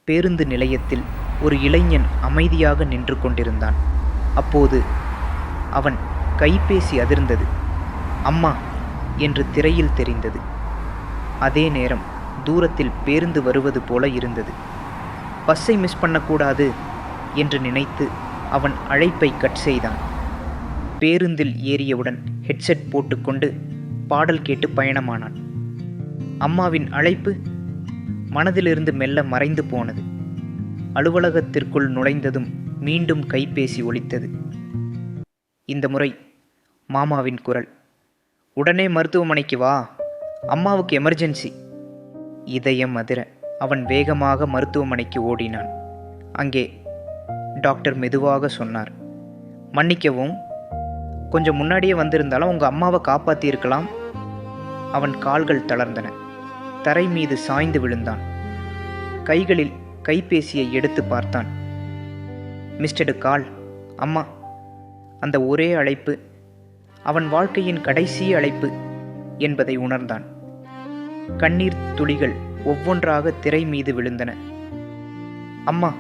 பேருந்து நிலையத்தில் ஒரு இளைஞன் அமைதியாக நின்று கொண்டிருந்தான். அப்போது அவன் கைபேசி அதிர்ந்தது. அம்மா என்று திரையில் தெரிந்தது. அதே நேரம் தூரத்தில் பேருந்து வருவது போல இருந்தது. பஸ்ஸை மிஸ் பண்ணக்கூடாது என்று நினைத்து அவன் அழைப்பை கட் செய்தான். பேருந்தில் ஏறியவுடன் ஹெட்செட் போட்டுக்கொண்டு பாடல் கேட்டு பயணமானான். அம்மாவின் அழைப்பு மனதிலிருந்து மெல்ல மறைந்து போனது. அலுவலகத்திற்குள் நுழைந்ததும் மீண்டும் கைபேசி ஒலித்தது. இந்த முறை மாமாவின் குரல். உடனே மருத்துவமனைக்கு வா, அம்மாவுக்கு எமர்ஜென்சி. இதயம் அதிர அவன் வேகமாக மருத்துவமனைக்கு ஓடினான். அங்கே டாக்டர் மெதுவாக சொன்னார், மன்னிக்கவும், கொஞ்சம் முன்னாடியே வந்திருந்தாலும் உங்கள் அம்மாவை காப்பாற்றியிருக்கலாம். அவன் கால்கள் தளர்ந்தன. தரை மீது சாய்ந்து விழுந்தான். கைகளில் கைபேசியை எடுத்து பார்த்தான். மிஸ்டடு கால், அம்மா. அந்த ஒரே அழைப்பு அவன் வாழ்க்கையின் கடைசி அழைப்பு என்பதை உணர்ந்தான். கண்ணீர் துளிகள் ஒவ்வொன்றாக திரை மீது விழுந்தன. அம்மா